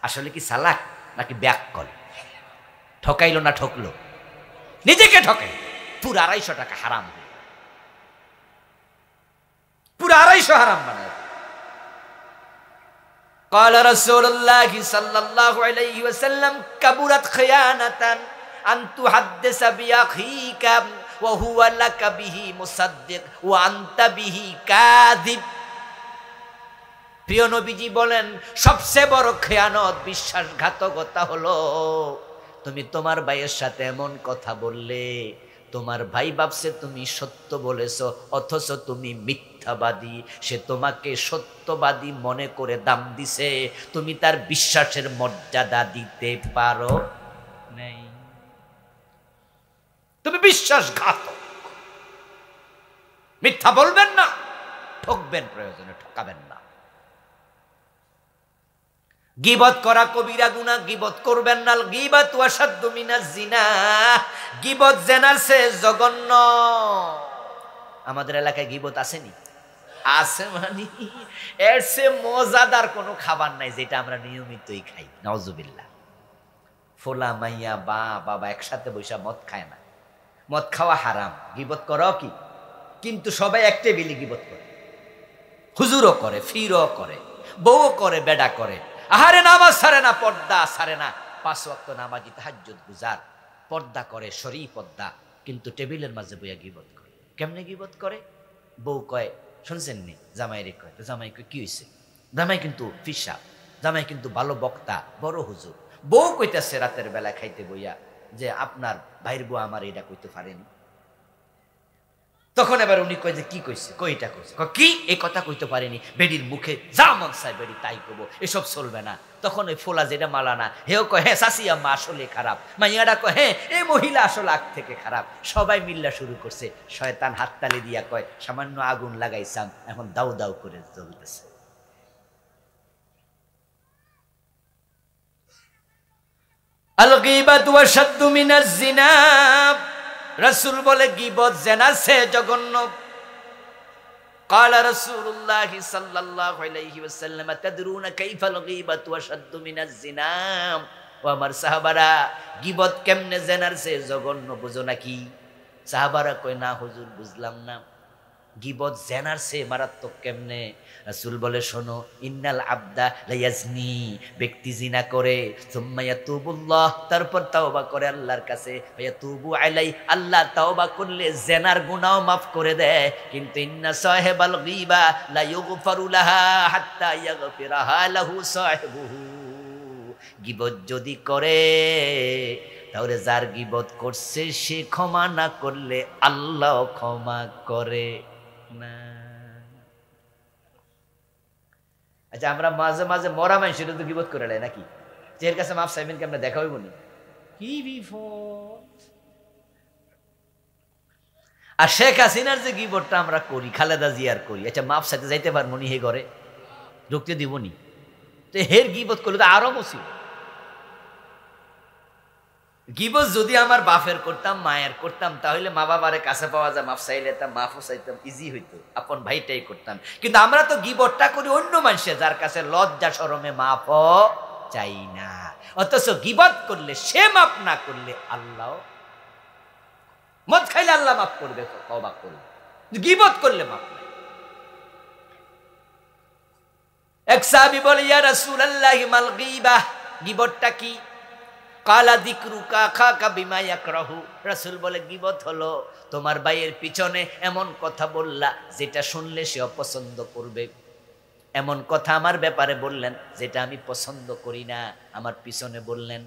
আসলে কি চালাক নাকি ব্যাক করে? ঠকাইলো না ঠকলো? নিজেকে ঠকাই। পুরো 250 টাকা হারাম, পুরো 250 হারাম বানায়। قال رسول الله صلى الله عليه وسلم كبرت خيانة أن تحدث بأخيك وهو لك به مصدق وأنت به كاذب। প্রিয় নবীজি বলেন সবচেয়ে বড় খেয়ানত, বিশ্বাসঘাতকতা হলো তুমি তোমার ভাইয়ের সাথে এমন কথা বললে, তোমার ভাই ভাবছে তুমি সত্য বলেছো, অথচ তুমি মিথ্যাবাদী। সে তোমাকে সত্যবাদী মনে করে দাম দিছে, তুমি তার বিশ্বাসের মর্যাদা দিতে পারো নাই। তুমি বিশ্বাসঘাতক। মিথ্যা বলবেন না, ঠকবেন, প্রয়োজনে ঠকাবেন না। গীবত করা কবিরা গুনাহ, গীবত করবেন না। গীবত ওয়াশাদ্দু মিনাজ জিনা, গীবত জেনার চেয়ে জঘন্য। আমাদের এলাকায় গীবত আসেনি? আছে, মানে এর চেয়ে মজাদার কোনো খাবার নাই যেটা আমরা নিয়মিতই খাই। নাউজুবিল্লাহ। ফোলা মাইয়া বা বাবা একসাথে বৈশা মদ খায় না, মদ খাওয়া হারাম, গীবত করাও কি, কিন্তু সবাই এক টেবিলে গীবত করে। হুজুরও করে, ফিরও করে, বউও করে, বেডা করে। আহারে নামাজ ছাড়ে না, পর্দা ছাড়ে না, 5 ওয়াক্ত নামাজি, তাহাজ্জুদ গুজার, পর্দা করে, শরী পর্দা, কিন্তু টেবিলের মাঝে বইয়া গীবত করে। কেমনে গীবত করে? বউ কয়, শুনছেন নি, জামাই রে কয়, তো জামাই কয় কি হয়েছে? জামাই কিন্তু ফিসা, জামাই কিন্তু ভালো বক্তা, বড় হুজুর। বউ কইতাছে রাতের বেলা খাইতে বইয়া যে আপনার ভাইয়ের বউ আমার এটা কইতে পারেনি। তখন এবার উনি কয় যে কি কইছে? কইটা কইছে। কি এই কথা কইতে পারেনি? বেডির মুখে যা মন চায় বেডি তাই কব, এসব চলবে না। তখন ওই ফোলা যেটা মালানা, হেও কয় হ্যাঁ চাচি আম্মা আসলে খারাপ, মাইয়াটা কয় হ্যাঁ এই মহিলা আসলে আগ থেকে খারাপ। সবাই মিল্লা শুরু করছে। শয়তান হাততালি দিয়া কয় সামান্য আগুন লাগাইছাম, এখন দাউ দাউ করে জ্বলতেছে। আল গীবাতু আশাদ্দু মিনাজ জিনা, রাসূল বলে গীবত জিনার চেয়ে জঘন্য। قال رسول الله صلى الله عليه وسلم تدرون كيف الغيبة أشد من الزنا। ও আমার সাহাবারা, গীবত কেমনে জিনার চেয়ে জঘন্য বুঝো নাকি? সাহাবারা কয় না হুজুর বুঝলাম না। গীবত জেনার সে মারাত্মক কেমনে? রাসূল বলে শোনো, ইন্নাল আবদা লায়াজনি, ব্যক্তি জিনা করে, সুম্মা ইয়াতুবুল্লাহ, তারপর তাওবা করে আল্লাহর কাছে, ফায়াতুবু আলাই, আল্লাহ তাওবা করলে জেনার গুনাহ মাফ করে দেয়। কিন্তু ইন্না সাহিবাল গীবা লা ইউগফারু লাহা হাত্তা ইয়াগফিরাহা লাহু সাহিবুহু, গীবত যদি করে তাহলে যার গীবত করছে সে ক্ষমা না করলে আল্লাহ ক্ষমা করে না। আচ্ছা, আমরা মাঝে মাঝে মরা মানুষের তো গীবত করে নেয় নাকি? যে এর কাছে মাফ চাইবেন কি আমরা দেখা হইব না? কি বিপদ! আর শেখ হাসিনার যে গীবতটা আমরা করি, খালেদা জিয়ার করি, আচ্ছা মাফ চাইতে যাইতে পারবো নি? হে ঘরে ঢুকতে দিব নি? তো হের গীবত করলে তো আরো মুসিবত। গীবত যদি আমার বাপের করতাম, মায়ের করতাম, তাহলে মা বাবারে কাছে পাওয়া যায়, মাফ চাইলে মাফও চাইতাম, ইজি হইতো, আপন ভাইটাই করতাম। কিন্তু আমরা তো গীবতটা করি অন্য মানুষের, যার কাছে লজ্জা শরমে মাফও চাই না। অথচ গীবত করলে, সে মাফ না করলে আল্লাহ, মদ খাইলে আল্লাহ মাফ করবে, তওবা করবে, গীবত করলে মাফ নাই। এক সাহাবী বলে, ইয়া রাসূলুল্লাহ মাল গীবাহ, গীবতটা কি? কালা যিকরুকা আখাকা বিমা ইয়াকরাহু, রাসূল বলে গীবত হলো তোমার ভাইয়ের পিছনে এমন কথা বললা যেটা শুনলে সে অপছন্দ করবে। এমন কথা আমার ব্যাপারে বললেন যেটা আমি পছন্দ করি না, আমার পিছনে বললেন।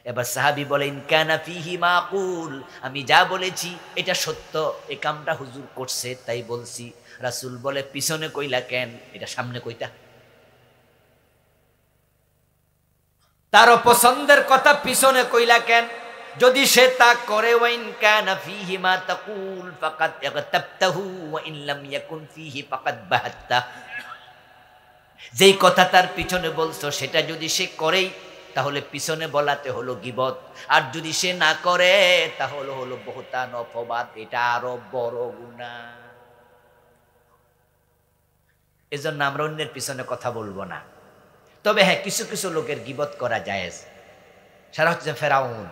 এবার সাহাবী বলে, ইন কানা ফিহি মাকুল, আমি যা বলেছি এটা সত্য, এই কামটা হুজুর করছে তাই বলছি। রাসূল বলে, পিছনে কইলা কেন? এটা সামনে কইতা। তার পছন্দের কথা পিছনে কইলা কেন? যদি সে তা করে, ওয়াইন কানা ফিহি মা তাকুল ফাকাদ ইগতাবতাহু ওয়া ইন লাম ইয়াকুন ফিহি ফাকাদ বাহাত্তা, যেই কথা তার পিছনে বলছো সেটা যদি সে করেই তাহলে পিছনে বলাতে হলো গীবত, আর যদি সে না করে তাহলে হলো বহতান, অপবাদ, এটা আরো বড় গুনাহ। এজন্য আমরা অন্যের পিছনে কথা বলবো না। তবে হ্যাঁ, কিছু কিছু লোকের গীবত করা জায়েজ। সারা হচ্ছে ফেরাউন,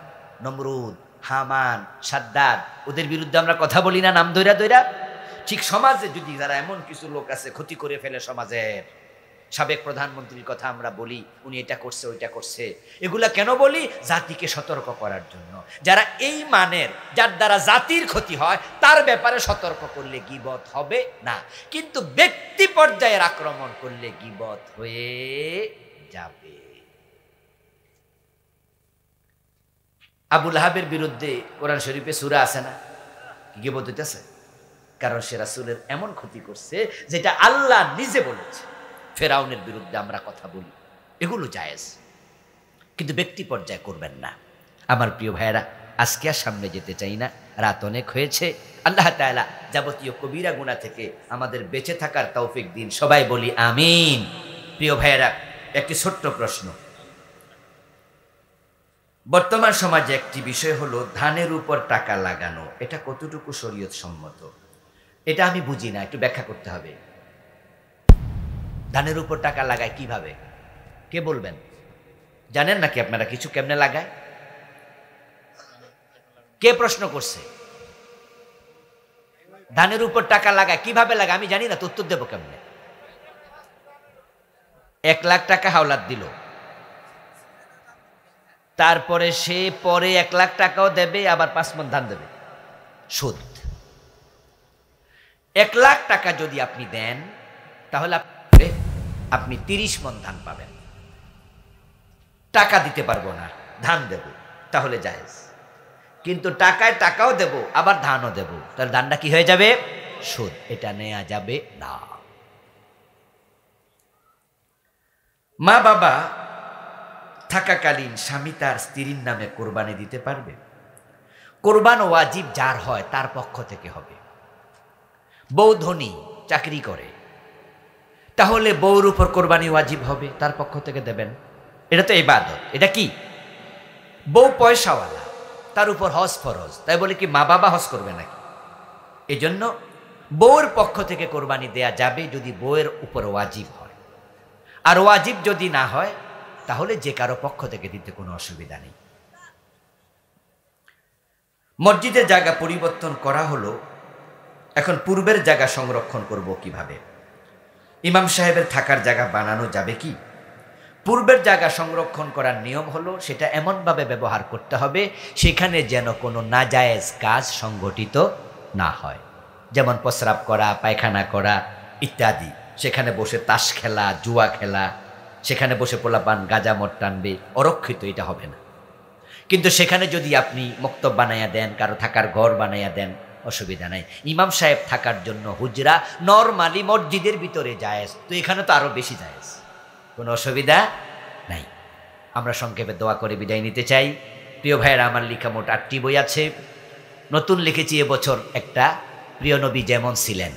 নমরুদ, হামান, সাদ্দাদ, ওদের বিরুদ্ধে আমরা কথা বলি না নাম ধইরা ধইরা? ঠিক সমাজে যদি যারা এমন কিছু লোক আছে ক্ষতি করে ফেলে সমাজের, সাবেক প্রধানমন্ত্রীর কথা আমরা বলি, উনি এটা করছে ওইটা করছে, এগুলা কেন বলি? জাতিকে সতর্ক করার জন্য। যারা এই মানের, যার দ্বারা জাতির ক্ষতি হয়, তার ব্যাপারে সতর্ক করলে গীবত হবে না। কিন্তু ব্যক্তি পর্যায়ের আক্রমণ করলে গীবত হয়ে যাবে। আবু লাহাবের বিরুদ্ধে কোরআন শরীফে সূরা আছে না? গীবত হইতেছে, কারণ সে রাসূলের এমন ক্ষতি করছে যেটা আল্লাহ নিজে বলেছে। ফেরাউনের বিরুদ্ধে আমরা কথা বলি, এগুলো জায়েজ, কিন্তু ব্যক্তি পর্যায়ে করবেন না। আমার প্রিয় ভাইয়েরা, আজকে আর সামনে যেতে চাই না, রাত অনেক হয়েছে। আল্লাহ তাআলা যাবতীয় কবিরা গুনাহ থেকে আমাদের বেঁচে থাকার তৌফিক দিন, সবাই বলি আমিন। প্রিয় ভাইয়েরা, একটি ছোট্ট প্রশ্ন। বর্তমান সমাজে একটি বিষয় হলো ধানের উপর টাকা লাগানো, এটা কতটুকু শরীয়ত সম্মত? এটা আমি বুঝি না, একটু ব্যাখ্যা করতে হবে। ধানের উপর টাকা লাগায় কিভাবে? কে বলবেন? জানেন নাকি আপনারা কিছু কেমনে লাগায়? কে প্রশ্ন করছে? ধানের উপর টাকা লাগায় কিভাবে লাগায়? আমি জানি না, তো উত্তর দেবো কেমনে? 1 লাখ টাকা হাওলাত দিল, তারপরে সে পরে 1 লাখ টাকাও দেবে, আবার 5 মণ ধান দেবে, সুদ। 1 লাখ টাকা যদি আপনি দেন তাহলে আপনি 30 মণ ধান পাবেন। টাকা দিতে পারবো না, ধান দেব, তাহলে জায়েজ। কিন্তু টাকায় টাকাও দেব, আবার ধানও দেব, তাহলে ধানটা কি হয়ে যাবে? সুদ। এটা নেওয়া যাবে না। মা বাবা থাকাকালীন স্বামী তার স্ত্রীর নামে কোরবানি দিতে পারবে? কোরবান ওয়াজিব যার হয় তার পক্ষ থেকে হবে। বউ ধনী, চাকরি করে, তাহলে বউর উপর কোরবানি ওয়াজিব হবে, তার পক্ষ থেকে দেবেন। এটা তো ইবাদত। এটা কি? বউ পয়সাওয়ালা, তার উপর হজ ফরজ, তাই বলে কি মা বাবা হজ করবে নাকি? এজন্য বউর পক্ষ থেকে কোরবানি দেয়া যাবে যদি বউয়ের উপর ওয়াজিব হয়। আর ওয়াজিব যদি না হয় তাহলে যে কারো পক্ষ থেকে দিতে কোনো অসুবিধা নেই। মসজিদের জায়গা পরিবর্তন করা হলো, এখন পূর্বের জায়গা সংরক্ষণ করব কিভাবে? ইমাম সাহেবের থাকার জায়গা বানানো যাবে কি? পূর্বের জায়গা সংরক্ষণ করার নিয়ম হলো সেটা এমনভাবে ব্যবহার করতে হবে সেখানে যেন কোনো নাজায়েজ কাজ সংগঠিত না হয়, যেমন প্রস্রাব করা, পায়খানা করা ইত্যাদি। সেখানে বসে তাস খেলা, জুয়া খেলা, সেখানে বসে পোলাপান গাঁজা মদ টানবে, অরক্ষিত, এটা হবে না। কিন্তু সেখানে যদি আপনি মক্তব বানাইয়া দেন, কারো থাকার ঘর বানাইয়া দেন, অসুবিধা নাই। ইমাম সাহেব থাকার জন্য হুজরা নরমালি মসজিদের ভিতরে জায়েজ, তো এখানে তো আরো বেশি জায়েজ, কোনো অসুবিধা নাই। আমরা সংক্ষেপে দোয়া করে বিদায় নিতে চাই। প্রিয় ভাইয়েরা, আমার লেখা মোট 8টি বই আছে, নতুন লিখেছি এবছর একটা, প্রিয় নবী যেমন ছিলেন।